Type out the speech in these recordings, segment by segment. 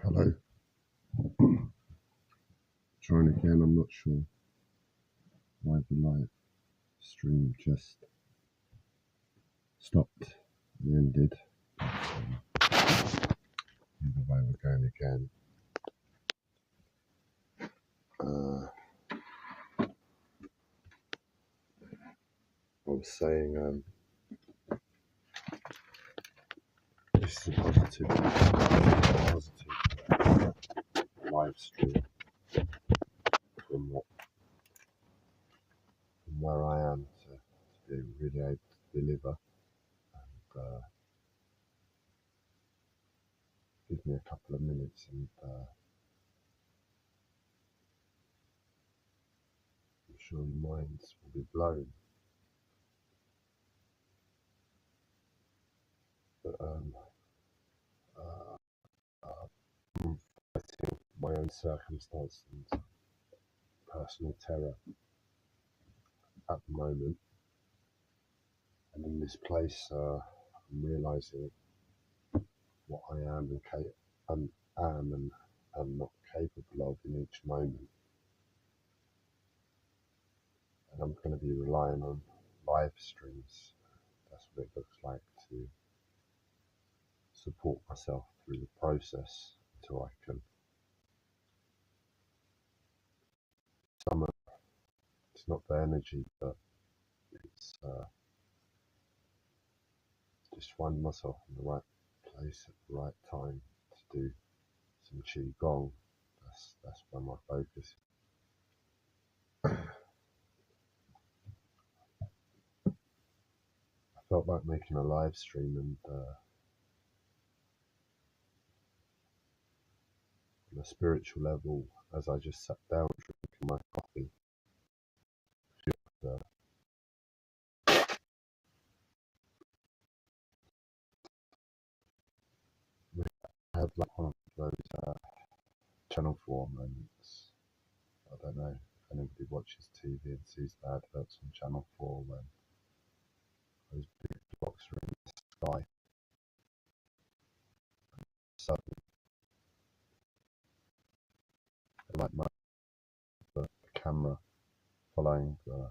Hello, trying again. I'm not sure why the live stream just stopped and ended. Either way, we're going again. I was saying this is a positive live stream from where I am to be really able to deliver. And give me a couple of minutes and I'm sure your minds will be blown. But I'm fighting my own circumstance and personal terror at the moment. And in this place, I'm realizing what I am and am not capable of in each moment. And I'm going to be relying on live streams. That's what it looks like to support myself through the process until I can summon. It's not the energy, but it's just finding myself in the right place at the right time to do some qigong. That's where my focus. I felt like making a live stream, and on a spiritual level, as I just sat down drinking my coffee, I had like one of those Channel 4 moments. I don't know if anybody watches TV and sees the adverts on Channel 4 when those big blocks are in the sky. Suddenly, like the camera following the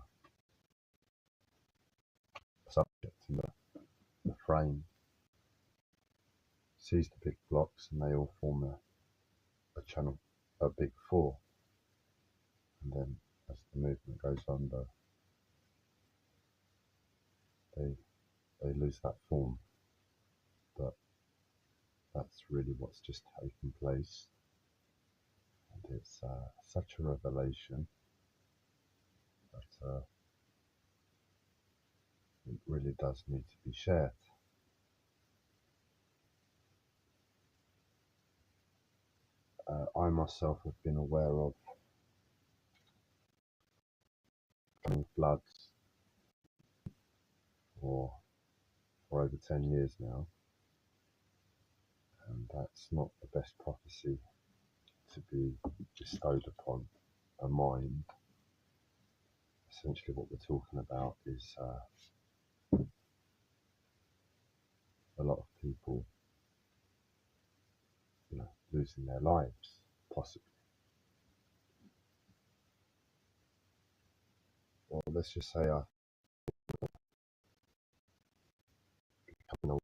subject in the frame sees the big blocks and they all form a big 4. And then as the movement goes on, they lose that form. But that's really what's just taken place. And it's such a revelation that it really does need to be shared. I myself have been aware of coming floods for over 10 years now, and that's not the best prophecy to be bestowed upon a mind. Essentially what we're talking about is a lot of people, losing their lives, possibly. Or let's just say becoming aware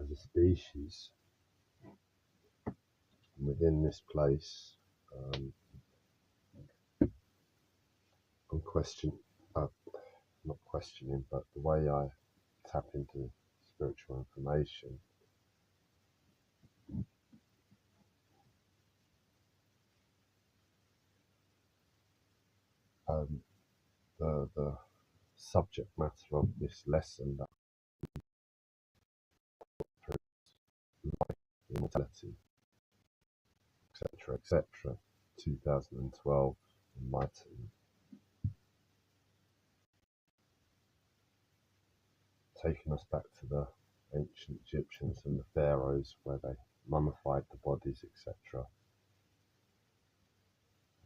as a species within this place. Not questioning, but the way I tap into spiritual information, the subject matter of this lesson that life, immortality, etc., 2012 enlightenment, taking us back to the ancient Egyptians and the pharaohs where they mummified the bodies, etc.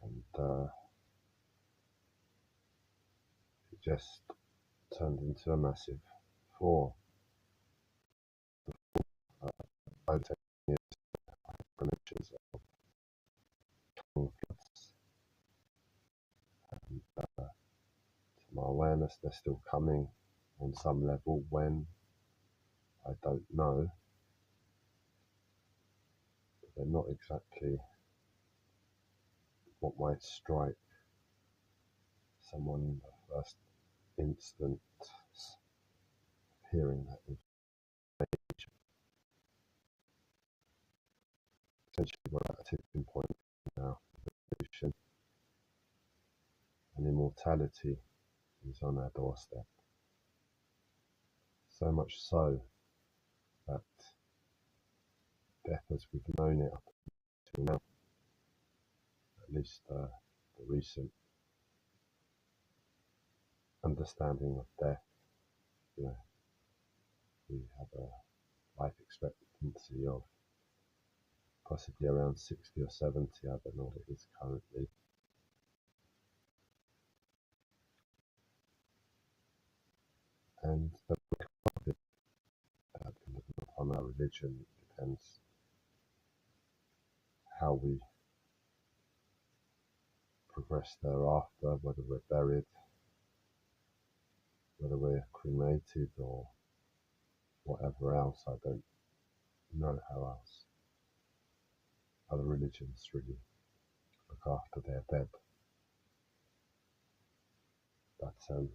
And it just turned into a massive 4. 9, 10 years, I have premonitions of coming floods. And to my awareness, they're still coming on some level. When, I don't know, but they're not exactly what might strike someone in the first instant hearing that information. Essentially, we're at a tipping point now. Evolution and immortality is on our doorstep. So much so that death as we've known it up until now, at least the recent understanding of death, you know, we have a life expectancy of possibly around 60 or 70, I don't know what it is currently. And depending upon our religion, it depends how we progress thereafter, whether we're buried, whether we're cremated or whatever else. I don't know how else other religions really look after their dead. But dies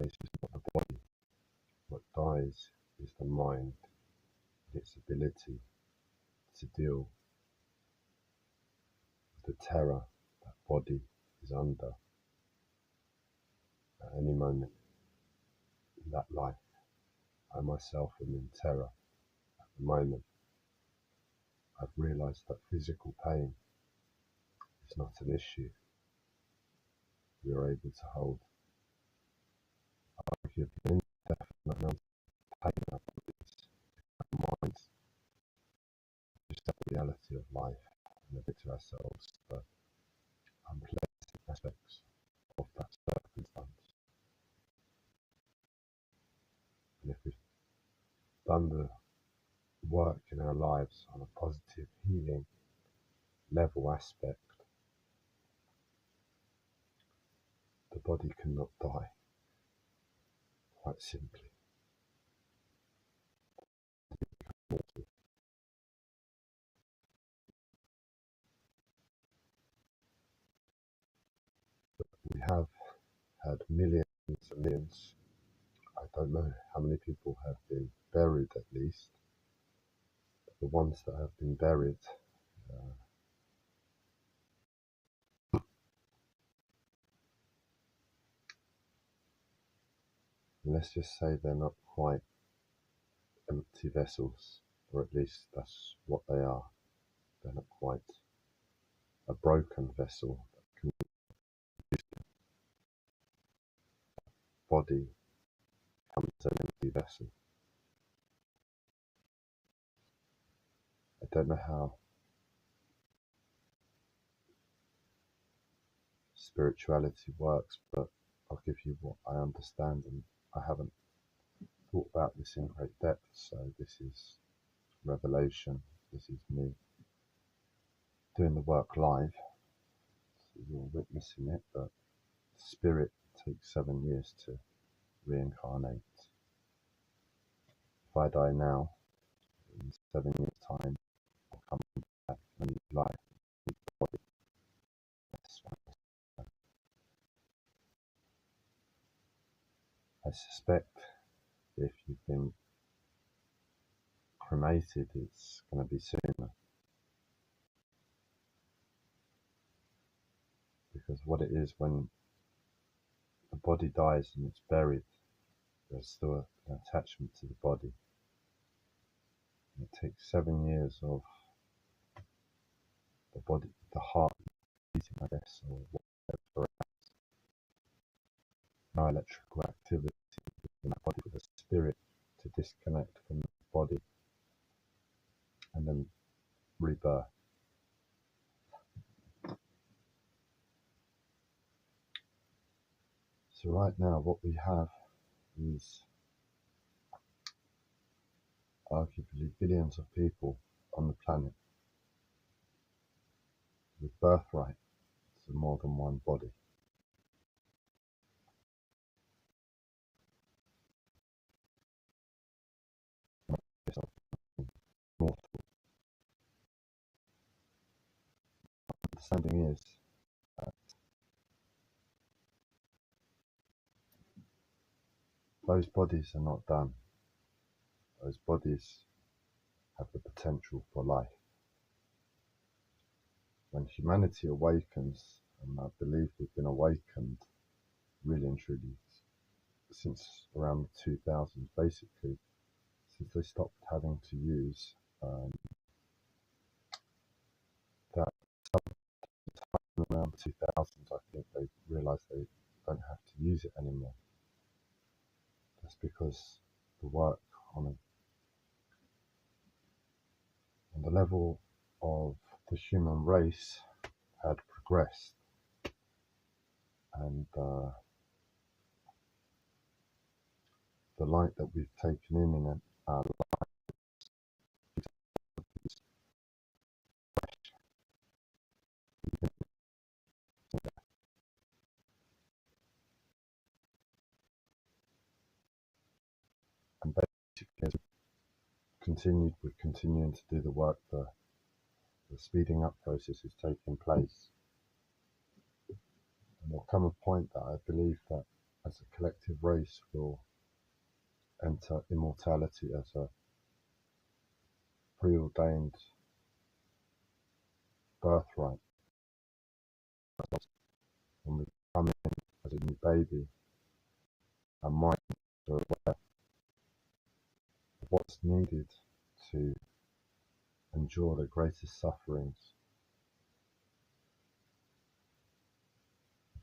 is not the body. What dies is the mind, its ability to deal with the terror that body is under at any moment in that life. I myself am in terror at the moment. I've realised that physical pain is not an issue. We are able to hold arguably an indefinite amount of pain in our bodies, our minds, just at the reality of life and admit to ourselves the unpleasant aspects of that circumstance. And if we've done the work in our lives on a positive healing level aspect, the body cannot die, quite simply. We have had millions and millions, I don't know how many people have been buried at least. The ones that have been buried, let's just say they're not quite empty vessels, or at least that's what they are. They're not quite a broken vessel that can use the body becomes an empty vessel. I don't know how spirituality works, but I'll give you what I understand, and I haven't thought about this in great depth, so this is revelation. This is me doing the work live, so you're witnessing it, but spirit takes 7 years to reincarnate. If I die now, in 7 years' time, I'll come back to a new life, new body. I suspect if you've been cremated, it's going to be sooner. Because what it is, when the body dies and it's buried, there's still an attachment to the body. And it takes 7 years of the body, the heart beating, I guess, or whatever else. No electrical activity in the body for the spirit to disconnect from the body and then rebirth. So right now what we have is arguably billions of people on the planet with birthright to more than one body. Mortal. Understanding is that those bodies are not done. Those bodies have the potential for life. When humanity awakens, and I believe we've been awakened really and truly since around the 2000s, basically, since they stopped having to use that around the 2000s, I think they realised they don't have to use it anymore. That's because the work on the level of the human race had progressed, and the light that we've taken in our lives, and basically as we're continuing to do the work, the speeding up process is taking place. And there'll come a point that I believe that as a collective race we'll enter immortality as a preordained birthright. When we come in as a new baby, our minds are aware of what's needed to endure the greatest sufferings,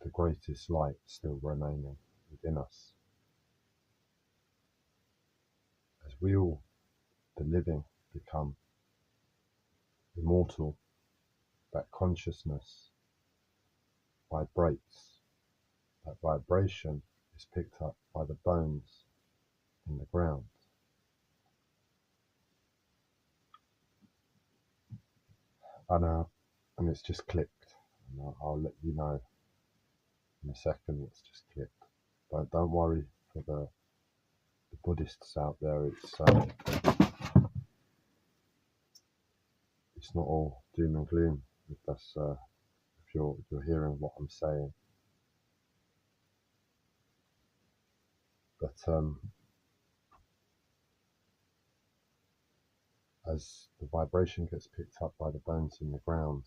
the greatest light still remaining within us. As we all, the living, become immortal, that consciousness vibrates. That vibration is picked up by the bones in the ground. And it's just clicked. And I'll let you know in a second what's just clicked. But don't worry for the Buddhists out there. It's not all doom and gloom. If that's if you're hearing what I'm saying. But as the vibration gets picked up by the bones in the ground,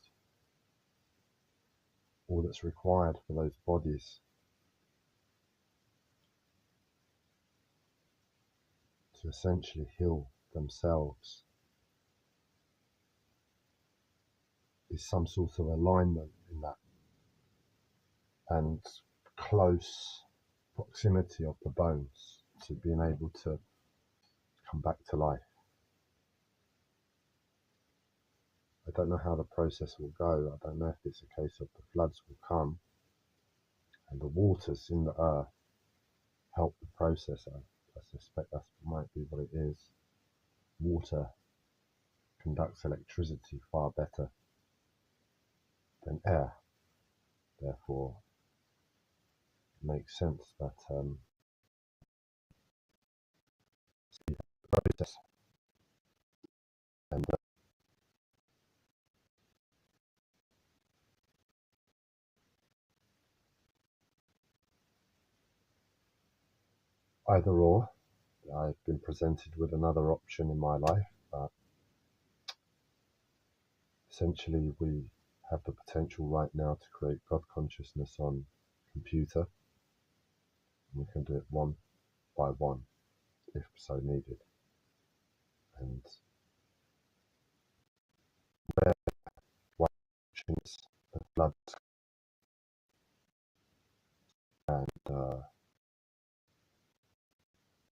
all that's required for those bodies to essentially heal themselves is some sort of alignment in that and close proximity of the bones to being able to come back to life. I don't know how the process will go. I don't know if it's a case of the floods will come and the waters in the earth help the process. I suspect that might be what it is. Water conducts electricity far better than air. Therefore, it makes sense that the process and either or. I've been presented with another option in my life, but essentially we have the potential right now to create God consciousness on computer, and we can do it one by one if so needed. And where watching the floods and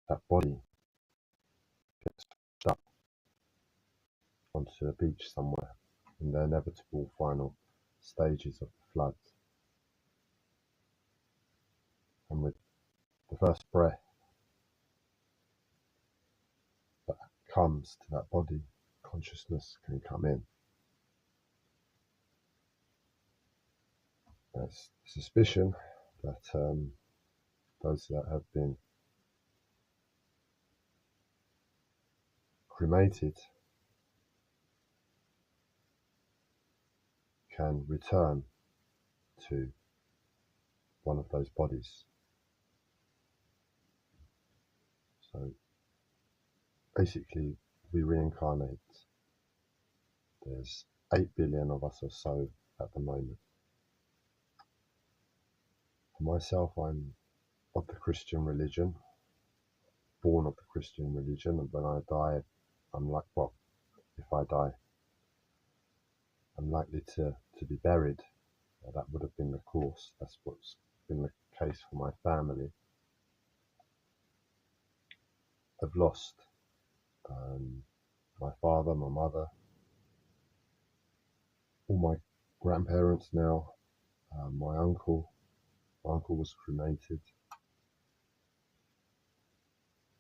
that body gets stuck onto a beach somewhere in the inevitable final stages of the floods. And with the first breath comes to that body, consciousness can come in. There's suspicion that those that have been cremated can return to one of those bodies. So basically we reincarnate. There's 8 billion of us or so at the moment. For myself, I'm of the Christian religion, born of the Christian religion, and when I die, if I die, I'm likely to be buried. That would have been the course. That's what's been the case for my family. I've lost my father, my mother, all my grandparents now, my uncle. My uncle was cremated.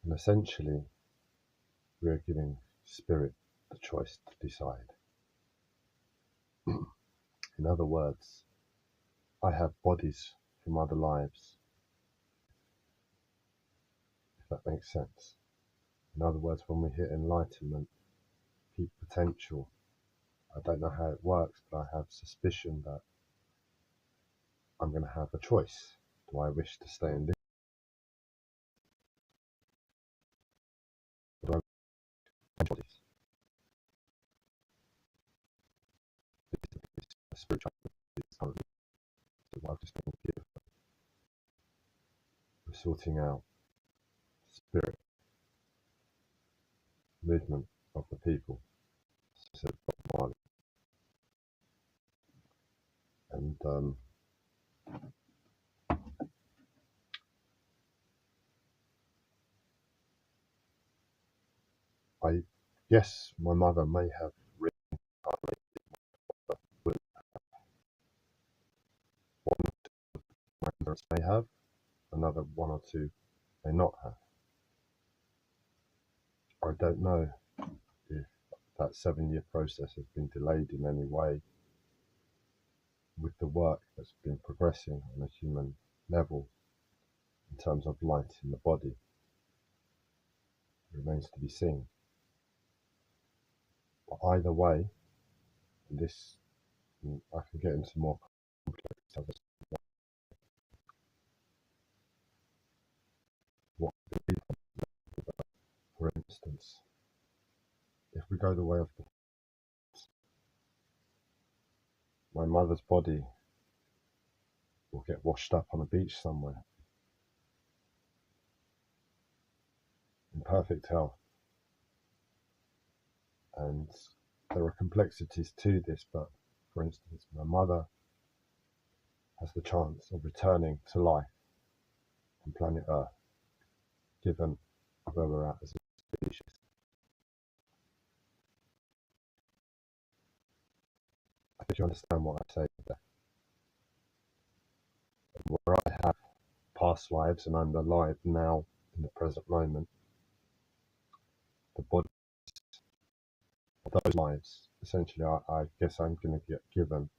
And essentially, we are giving spirit the choice to decide. In other words, I have bodies from other lives, if that makes sense. In other words, when we hit enlightenment, peak potential, I don't know how it works, but I have suspicion that I'm going to have a choice. Do I wish to stay in this? Or do I wish to bodies? This is a spiritual currently. So I've just been given. We're sorting out spirit, movement of the people. So and I guess my mother may have reincarnated. One of my parents may have, another one or two may not have. I don't know if that 7-year process has been delayed in any way with the work that's been progressing on a human level in terms of light in the body. It remains to be seen. But either way, this I can get into more complex other stuff. What for instance, if we go the way of my mother's body will get washed up on a beach somewhere in perfect health. And there are complexities to this, but for instance, my mother has the chance of returning to life on planet Earth, given where we're at as a species. I think you understand what I say there. Where I have past lives and I'm alive now in the present moment, the body of those lives, essentially I guess I'm going to get given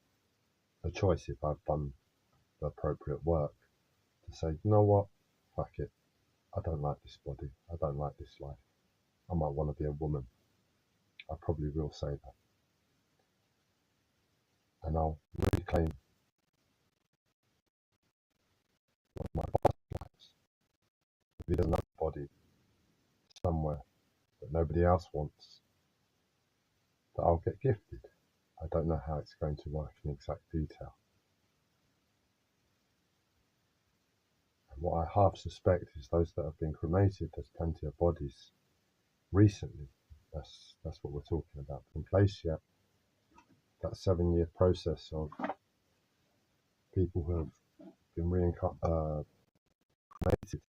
a choice if I've done the appropriate work to say, you know what, fuck it, I don't like this body, I don't like this life, I might want to be a woman. I probably will say that. And I'll reclaim one of my past lives. Maybe there's another body somewhere that nobody else wants that I'll get gifted. I don't know how it's going to work in exact detail. And what I half suspect is those that have been cremated, there's plenty of bodies recently. That's what we're talking about. In place yet, that 7-year process of people who have been cremated,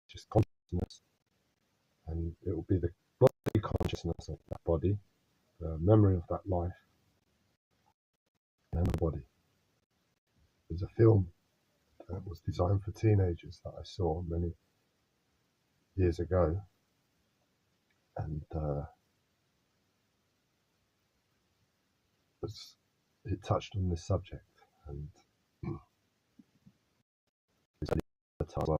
just consciousness, and it will be the body consciousness of that body, the memory of that life, and the body. There's a film that was designed for teenagers that I saw many years ago, and it touched on this subject, and it's only the time well,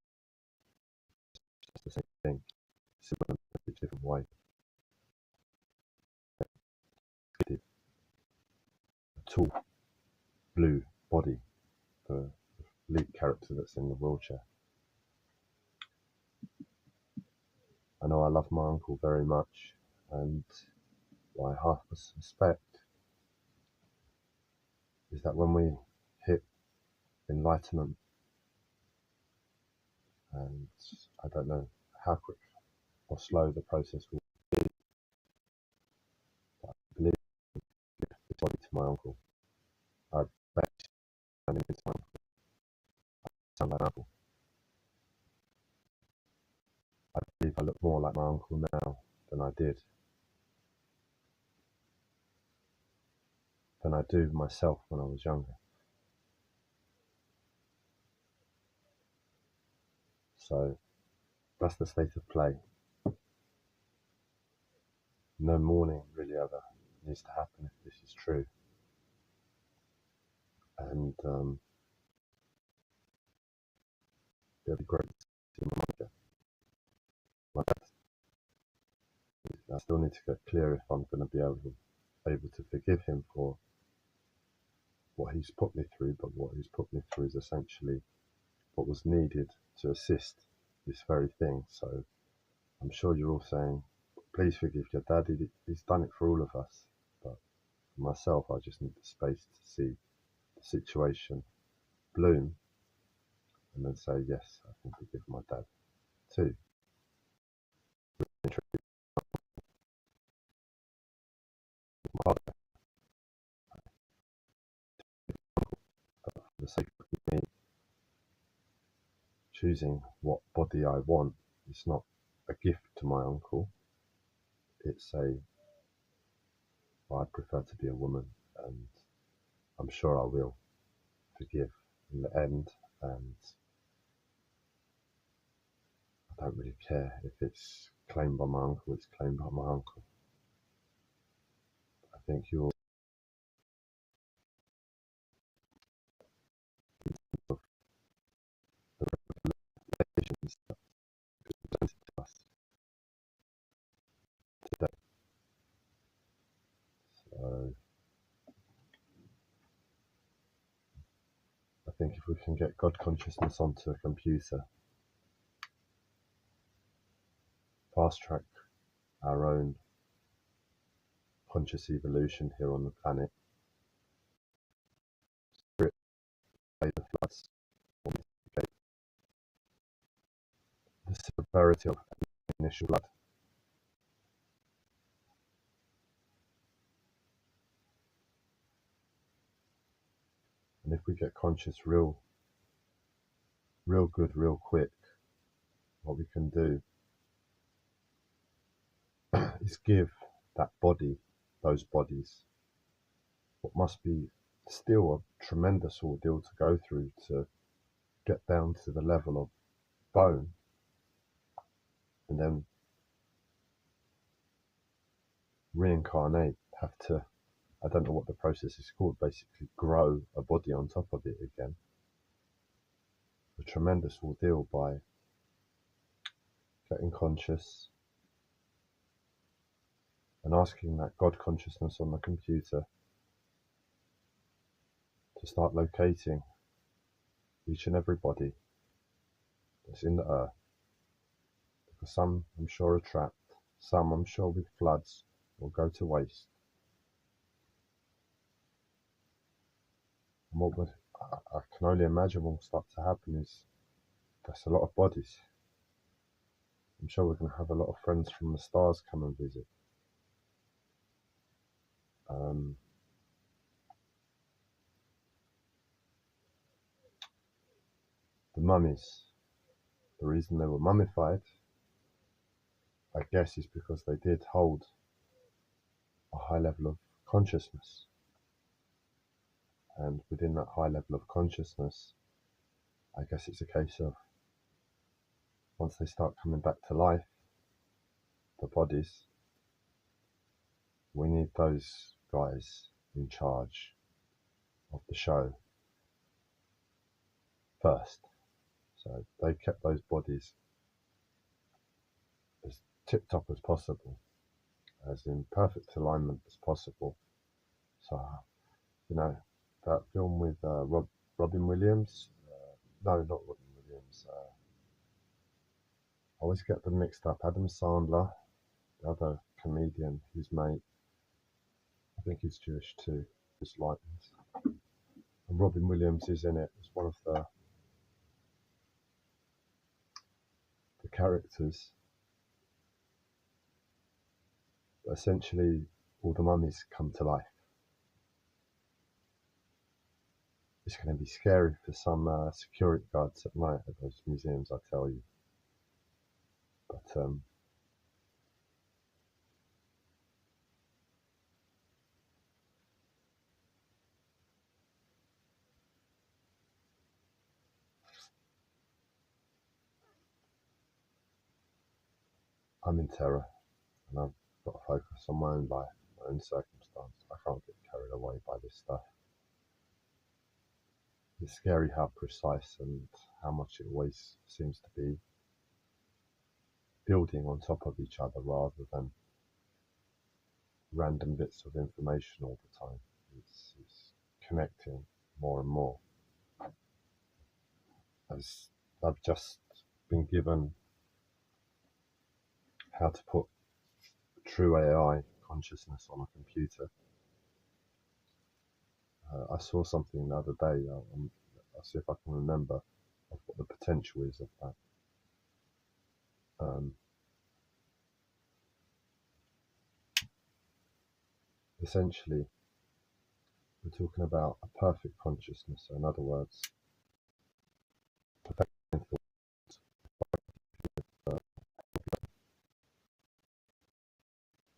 it's the same thing, similar in a different way. A tall blue body, the lead character that's in the wheelchair. I know I love my uncle very much, and what I half suspect is that when we hit enlightenment, and I don't know how quick or slow the process will be, but I believe it's body to my uncle. I bet I'm into my uncle. I sound like my uncle. I believe I look more like my uncle now than I did, than I do myself when I was younger. So that's the state of play. No mourning really ever needs to happen if this is true. And it'll be great to see my dad. I still need to get clear if I'm going to be able to forgive him for what he's put me through, but what he's put me through is essentially what was needed to assist this very thing. So I'm sure you're all saying, please forgive your dad, he's done it for all of us. But for myself, I just need the space to see the situation bloom and then say, yes, I can forgive my dad too. My father, for the sake of me choosing what body I want, it's not a gift to my uncle. It's I prefer to be a woman, and I'm sure I will forgive in the end, and I don't really care if it's claimed by my uncle, it's claimed by my uncle. I think you're of the revelations that presented to us today. So I think if we can get God consciousness onto a computer, fast track our own conscious evolution here on the planet, strip away the floods, or mitigate the severity of initial flood. And if we get conscious real good, real quick, what we can do is give that body, those bodies, what must be still a tremendous ordeal to go through to get down to the level of bone, and then reincarnate, have to, I don't know what the process is called, basically grow a body on top of it again. A tremendous ordeal by getting conscious and asking that God consciousness on the computer to start locating each and every body that's in the earth. Because some, I'm sure, are trapped. Some, I'm sure, with floods will go to waste. And what I can only imagine what will start to happen is that's a lot of bodies. I'm sure we're going to have a lot of friends from the stars come and visit. The mummies, the reason they were mummified, I guess, is because they did hold a high level of consciousness. And within that high level of consciousness, I guess it's a case of once they start coming back to life, the bodies, we need those guys in charge of the show first. So they kept those bodies as tip-top as possible, as in perfect alignment as possible. So, that film with Robin Williams, no, not Robin Williams, I always get them mixed up. Adam Sandler, the other comedian, his mate, I think he's Jewish too, his likeness. And Robin Williams is in it as one of the characters. But essentially, all the mummies come to life. It's going to be scary for some security guards at night at those museums, I tell you. But I'm in terror, and I've got to focus on my own life, my own circumstance. I can't get carried away by this stuff. It's scary how precise and how much it always seems to be building on top of each other rather than random bits of information all the time. It's connecting more and more. As I've just been given how to put true AI consciousness on a computer. I saw something the other day. I'll see if I can remember of what the potential is of that. Essentially, we're talking about a perfect consciousness. So in other words, perfecting thoughts.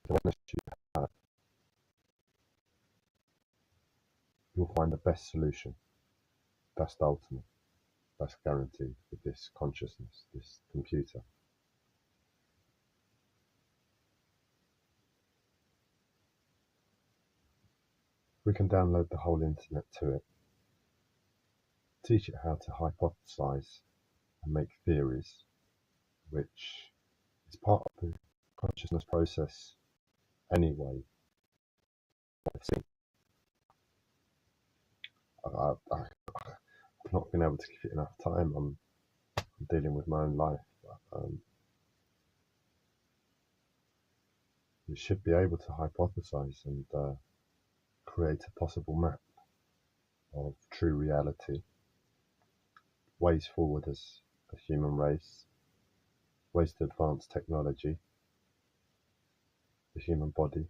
The awareness you have, you'll find the best solution. That's the ultimate. That's guaranteed with this consciousness, this computer. We can download the whole internet to it, teach it how to hypothesize and make theories, which is part of the consciousness process anyway. I've not been able to give it enough time. I'm dealing with my own life. But, we should be able to hypothesize and create a possible map of true reality, ways forward as a human race, ways to advance technology, the human body.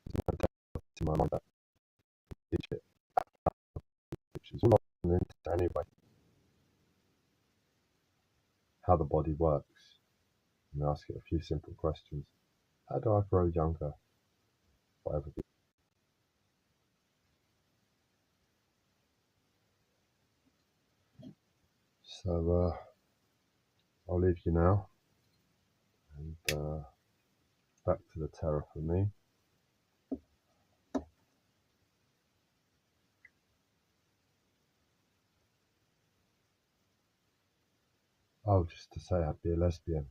There's no doubt in my mind that teach it, which is all on the internet anyway, how the body works, and ask it a few simple questions. How do I grow younger? Whatever. So I'll leave you now, and back to the terror for me. Oh, just to say I'd be a lesbian.